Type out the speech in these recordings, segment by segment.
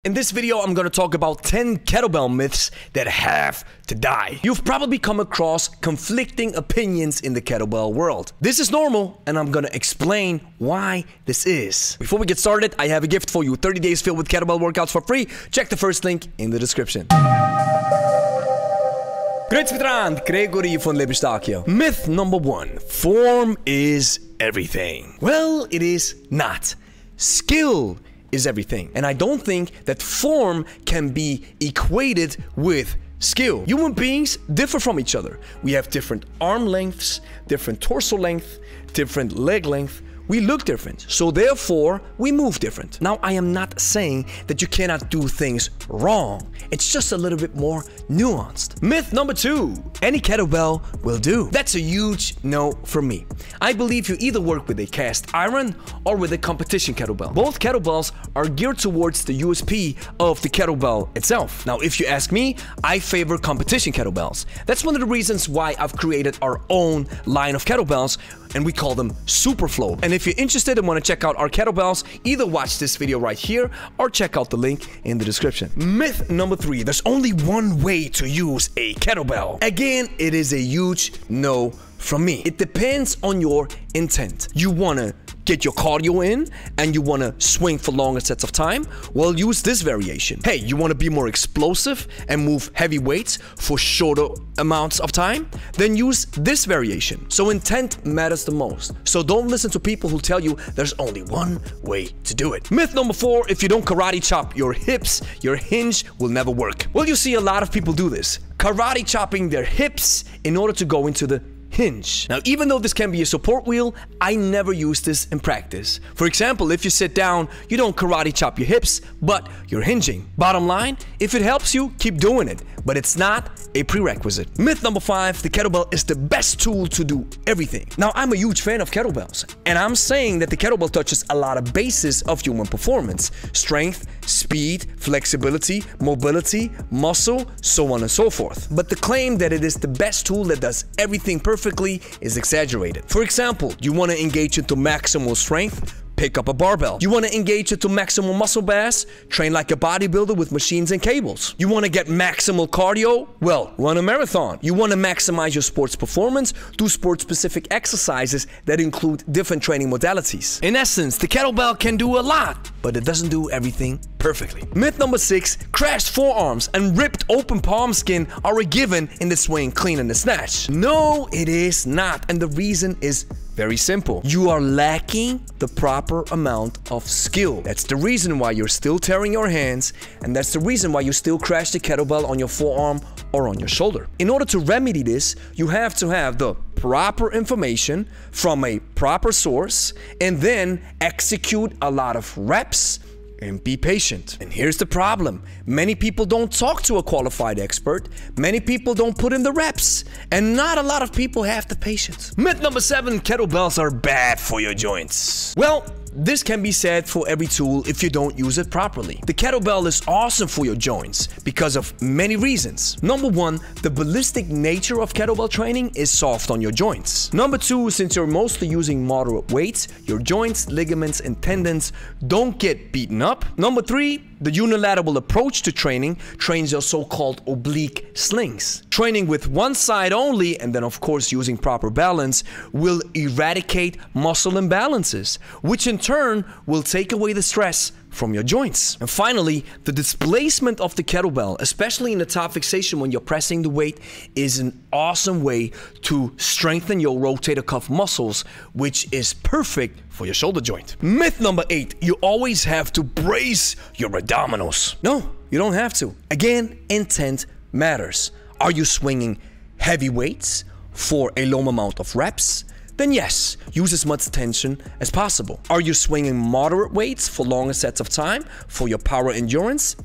In this video, I'm gonna talk about 10 kettlebell myths that have to die. You've probably come across conflicting opinions in the kettlebell world. This is normal, and I'm gonna explain why this is. Before we get started, I have a gift for you. 30 days filled with kettlebell workouts for free. Check the first link in the description. Grüezi miteinander, Gregory von Lebe hier. Myth number 1. Form is everything. Well, it is not. Skill is everything. And I don't think that form can be equated with skill. Human beings differ from each other. We have different arm lengths, different torso length, different leg length. We look different, so therefore we move different. Now, I am not saying that you cannot do things wrong. It's just a little bit more nuanced. Myth number 2, any kettlebell will do. That's a huge no for me. I believe you either work with a cast iron or with a competition kettlebell. Both kettlebells are geared towards the USP of the kettlebell itself. Now, if you ask me, I favor competition kettlebells. That's one of the reasons why I've created our own line of kettlebells, and we call them Superflow. And if you're interested and want to check out our kettlebells, either watch this video right here or check out the link in the description. Myth number 3, there's only one way to use a kettlebell. Again, it is a huge no from me. It depends on your intent. You want to get your cardio in and you want to swing for longer sets of time? Well, use this variation. Hey, you want to be more explosive and move heavy weights for shorter amounts of time? Then use this variation. So intent matters the most. So don't listen to people who tell you there's only one way to do it. Myth number 4, if you don't karate chop your hips, your hinge will never work. Well, you see a lot of people do this. Karate chopping their hips in order to go into the hinge. Now, even though this can be a support wheel, I never use this in practice. For example, if you sit down, you don't karate chop your hips, but you're hinging. Bottom line, if it helps you, keep doing it, but it's not a prerequisite. Myth number 5, the kettlebell is the best tool to do everything. Now, I'm a huge fan of kettlebells, and I'm saying that the kettlebell touches a lot of bases of human performance: strength, speed, flexibility, mobility, muscle, so on and so forth. But the claim that it is the best tool that does everything perfectly is exaggerated. For example, you want to engage into maximal strength? Pick up a barbell. You want to engage into maximal muscle mass? Train like a bodybuilder with machines and cables. You want to get maximal cardio? Well, run a marathon. You want to maximize your sports performance? Do sport-specific exercises that include different training modalities. In essence, the kettlebell can do a lot, but it doesn't do everything perfectly. Myth number 6, crashed forearms and ripped open palm skin are a given in the swing, clean, and the snatch. No, it is not, and the reason is very simple. You are lacking the proper amount of skill. That's the reason why you're still tearing your hands, and that's the reason why you still crash the kettlebell on your forearm or on your shoulder. In order to remedy this, you have to have the proper information from a proper source and then execute a lot of reps and be patient. And here's the problem. Many people don't talk to a qualified expert. Many people don't put in the reps. And not a lot of people have the patience. Myth number 7, kettlebells are bad for your joints. Well, this can be said for every tool if you don't use it properly. The kettlebell is awesome for your joints because of many reasons. Number 1, the ballistic nature of kettlebell training is soft on your joints. Number 2, since you're mostly using moderate weights, your joints, ligaments, and tendons don't get beaten up. Number 3, the unilateral approach to training trains your so-called oblique slings. Training with one side only, and then of course using proper balance, will eradicate muscle imbalances, which in turn will take away the stress from your joints. And finally, the displacement of the kettlebell, especially in the top fixation when you're pressing the weight, is an awesome way to strengthen your rotator cuff muscles, which is perfect for your shoulder joint. Myth number 8, you always have to brace your abdominals. No, you don't have to. Again, intent matters. Are you swinging heavy weights for a low amount of reps? Then yes, use as much tension as possible. Are you swinging moderate weights for longer sets of time for your power endurance?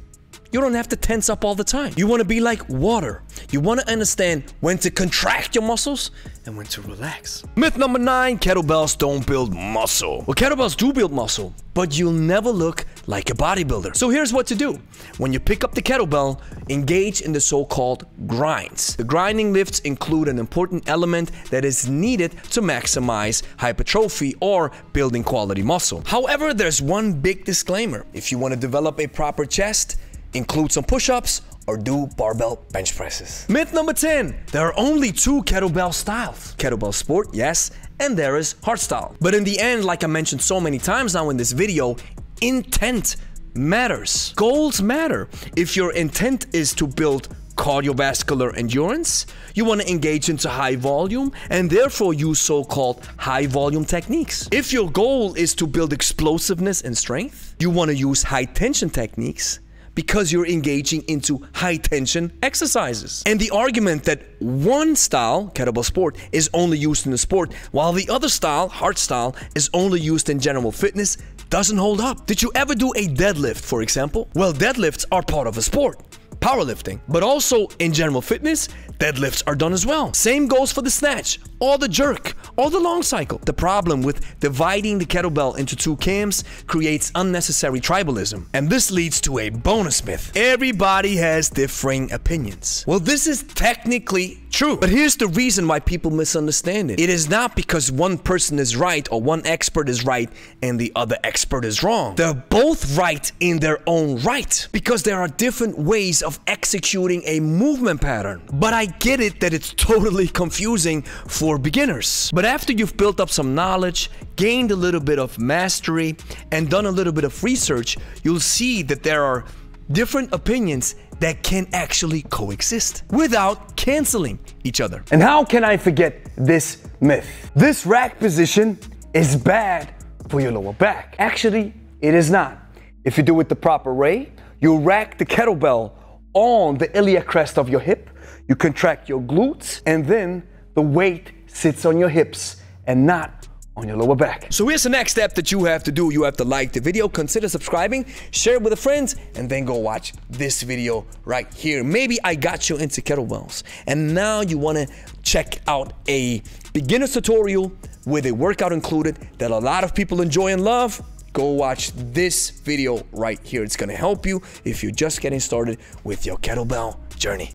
You don't have to tense up all the time. You want to be like water. You want to understand when to contract your muscles and when to relax. Myth number 9, kettlebells don't build muscle. Well, kettlebells do build muscle, but you'll never look like a bodybuilder. So here's what to do. When you pick up the kettlebell, engage in the so-called grinds. The grinding lifts include an important element that is needed to maximize hypertrophy or building quality muscle. However, there's one big disclaimer. If you want to develop a proper chest, include some push-ups or do barbell bench presses. Myth number 10, there are only 2 kettlebell styles. Kettlebell sport, yes, and there is hardstyle. But in the end, like I mentioned so many times now in this video, intent matters. Goals matter. If your intent is to build cardiovascular endurance, you want to engage into high volume and therefore use so-called high volume techniques. If your goal is to build explosiveness and strength, you want to use high tension techniques because you're engaging into high tension exercises. And the argument that one style, kettlebell sport, is only used in the sport, while the other style, hardstyle, is only used in general fitness doesn't hold up. Did you ever do a deadlift, for example? Well, deadlifts are part of a sport, powerlifting, but also in general fitness, deadlifts are done as well. Same goes for the snatch, or the jerk, or the long cycle. The problem with dividing the kettlebell into 2 camps creates unnecessary tribalism. And this leads to a bonus myth. Everybody has differing opinions. Well, this is technically true, but here's the reason why people misunderstand it. It is not because one person is right or one expert is right and the other expert is wrong. They're both right in their own right because there are different ways of executing a movement pattern. But I get it that it's totally confusing for beginners. But after you've built up some knowledge, gained a little bit of mastery, and done a little bit of research, you'll see that there are different opinions that can actually coexist without canceling each other. And how can I forget this myth? This rack position is bad for your lower back. Actually, it is not. If you do it the proper way, you rack the kettlebell on the iliac crest of your hip, you contract your glutes, and then the weight sits on your hips and not on your lower back. So here's the next step that you have to do. You have to like the video, consider subscribing, share it with a friend, and then go watch this video right here. Maybe I got you into kettlebells, and now you want to check out a beginner's tutorial with a workout included that a lot of people enjoy and love. Go watch this video right here. It's going to help you if you're just getting started with your kettlebell journey.